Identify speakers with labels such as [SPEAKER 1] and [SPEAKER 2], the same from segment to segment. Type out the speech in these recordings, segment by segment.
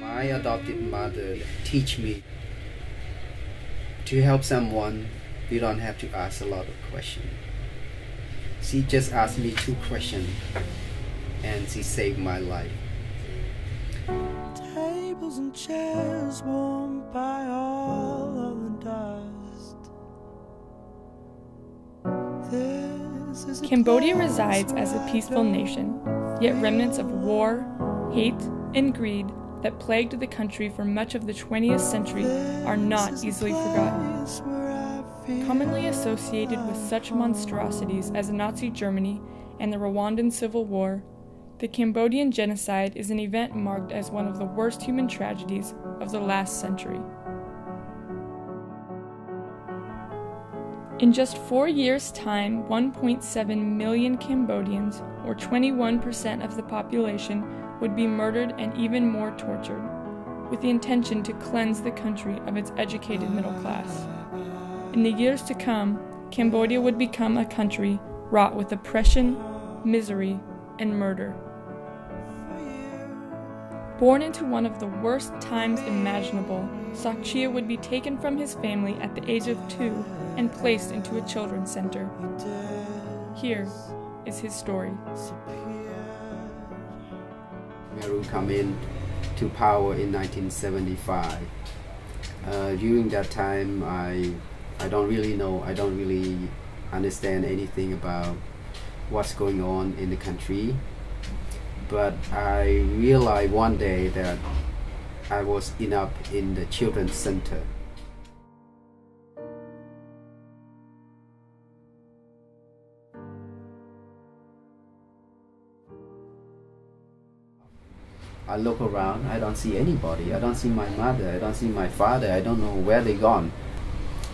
[SPEAKER 1] My adopted mother teach me to help someone, you don't have to ask a lot of questions. She just asked me 2 questions and she saved my life.
[SPEAKER 2] Tables and chairs warmed by all of the dust.
[SPEAKER 3] Cambodia resides as a peaceful nation, yet remnants of war, hate, and greed that plagued the country for much of the 20th century are not easily forgotten. Commonly associated with such monstrosities as Nazi Germany and the Rwandan Civil War, the Cambodian genocide is an event marked as one of the worst human tragedies of the last century. In just 4 years' time, 1.7 million Cambodians, or 21% of the population, would be murdered and even more tortured, with the intention to cleanse the country of its educated middle class. In the years to come, Cambodia would become a country wrought with oppression, misery, and murder. Born into one of the worst times imaginable, Sokchea would be taken from his family at the age of 2 and placed into a children's center. Here is his story.
[SPEAKER 1] Khmer Rouge come in to power in 1975. During that time, I don't really know, I don't really understand anything about what's going on in the country. But I realized one day that I was enough in the children's center. I look around, I don't see anybody. I don't see my mother, I don't see my father, I don't know where they gone.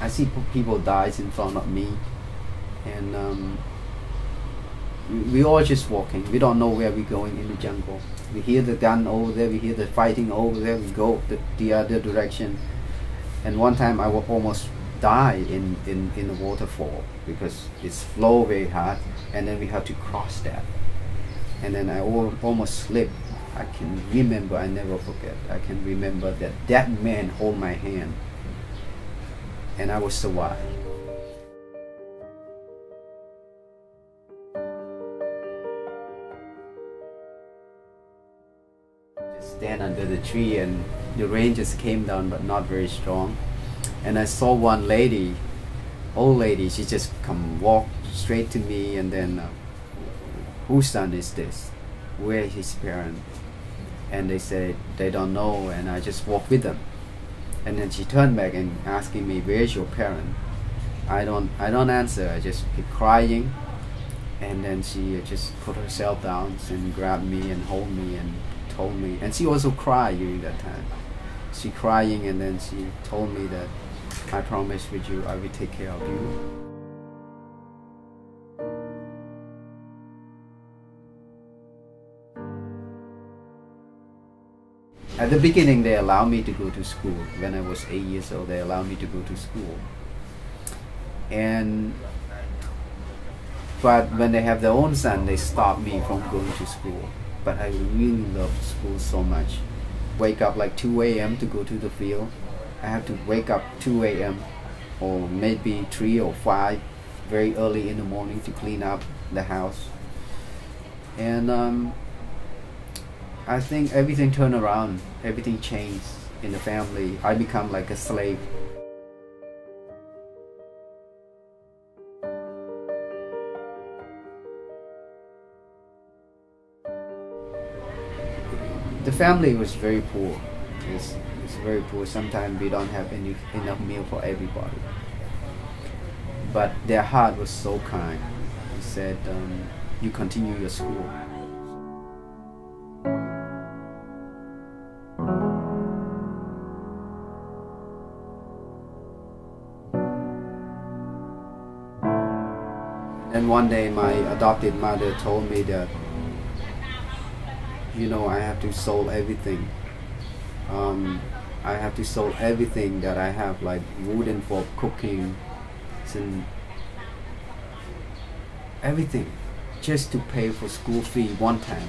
[SPEAKER 1] I see people dies in front of me, and we all just walking. We don't know where we're going in the jungle. We hear the gun over there, we hear the fighting over there, we go the other direction. And one time I will almost die in the waterfall because it's flow very hard, and then we have to cross that. And then I almost slipped. I can remember, I never forget, I can remember that that man hold my hand and I was survived. Just stand under the tree and the rain just came down but not very strong. And I saw one lady, old lady, she just walk straight to me and then, whose son is this? Where is his parent? And they said they don't know, and I just walked with them. And then she turned back and asking me, where's your parent? I don't answer, I just keep crying. And then she just put herself down and grabbed me and hold me and told me, and she also cried during that time. She crying, and then she told me that I promise with you I will take care of you. At the beginning, they allowed me to go to school. When I was 8 years old, they allowed me to go to school. But when they have their own son, they stop me from going to school. But I really love school so much. Wake up like 2 a.m. to go to the field. I have to wake up 2 a.m. or maybe 3 or 5 very early in the morning to clean up the house. And I think everything turned around, everything changed in the family. I become like a slave. The family was very poor. It's very poor. Sometimes we don't have enough meal for everybody. But their heart was so kind. He said, you continue your school. And one day my adopted mother told me that, you know, I have to sell everything. I have to sell everything that I have, like wooden for cooking and everything, just to pay for school fee one time.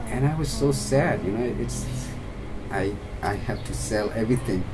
[SPEAKER 1] And I was so sad, you know, I have to sell everything.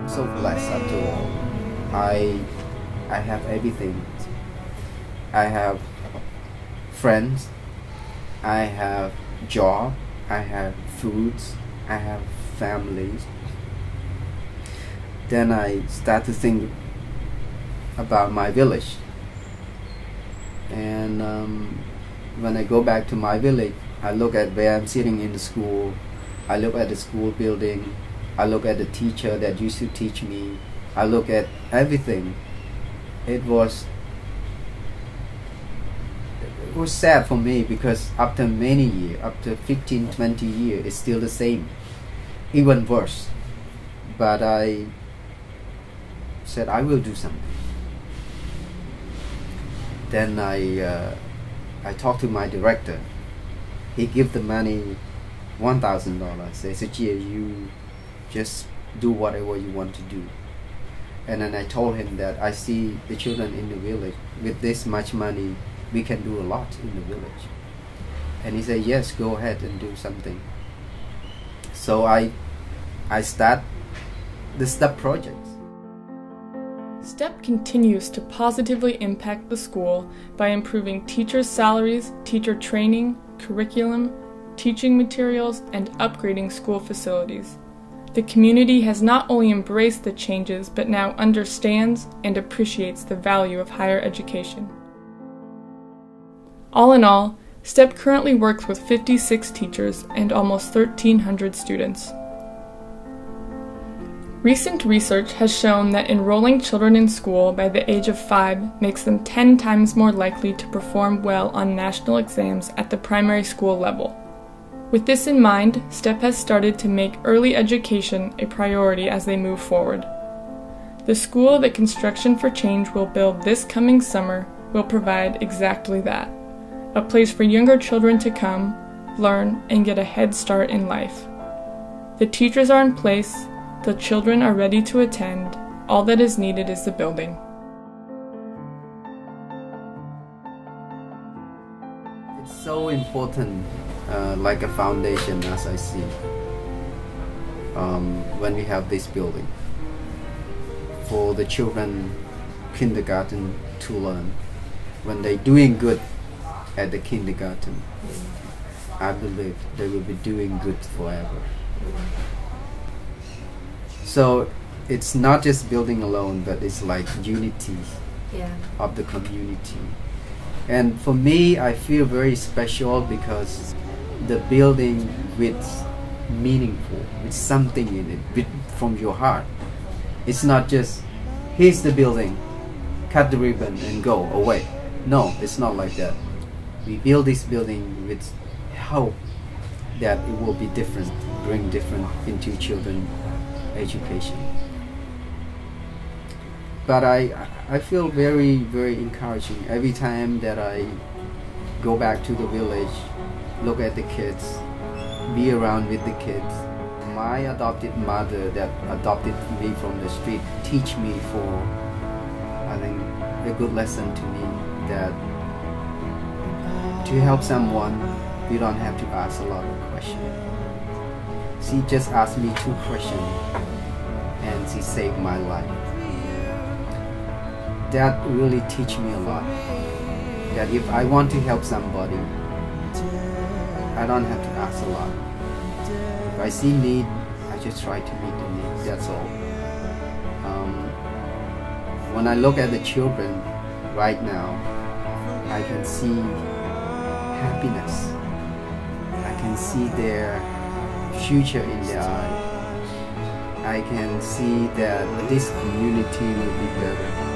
[SPEAKER 1] So blessed after all. I have everything. I have friends, I have job, I have foods, I have families. Then I start to think about my village. And when I go back to my village, I look at where I'm sitting in the school, I look at the school building, I look at the teacher that used to teach me, I look at everything. It was sad for me, because after many years, after 15, 20 years, it's still the same, even worse. But I said I will do something. Then I talked to my director. He gave the money, $1,000. Say, Sokchea, you just do whatever you want to do. And then I told him that I see the children in the village. With this much money, we can do a lot in the village. And he said, yes, go ahead and do something. So I start the STEP project.
[SPEAKER 3] STEP continues to positively impact the school by improving teachers' salaries, teacher training, curriculum, teaching materials, and upgrading school facilities. The community has not only embraced the changes, but now understands and appreciates the value of higher education. All in all, STEP currently works with 56 teachers and almost 1,300 students. Recent research has shown that enrolling children in school by the age of 5 makes them 10 times more likely to perform well on national exams at the primary school level. With this in mind, STEP has started to make early education a priority as they move forward. The school that Construction for Change will build this coming summer will provide exactly that, a place for younger children to come, learn, and get a head start in life. The teachers are in place, the children are ready to attend, all that is needed is the building.
[SPEAKER 1] It's so important, like a foundation, as I see, when we have this building, for the children kindergarten to learn. When they're doing good at the kindergarten, I believe they will be doing good forever. So it's not just building alone, but it's like unity of the community. And for me, I feel very special because the building with meaningful, with something in it, from your heart. It's not just, here's the building, cut the ribbon and go away. No, it's not like that. We build this building with hope that it will be different, bring different into children education. But I feel very, very encouraging every time that I go back to the village, look at the kids, be around with the kids. My adopted mother that adopted me from the street teach me for, I think, a good lesson to me that to help someone, you don't have to ask a lot of questions. She just asked me 2 questions and she saved my life. That really teach me a lot. That if I want to help somebody, I don't have to ask a lot. If I see need, I just try to meet the need, that's all. when I look at the children right now, I can see happiness. I can see their future in their eyes. I can see that this community will be better.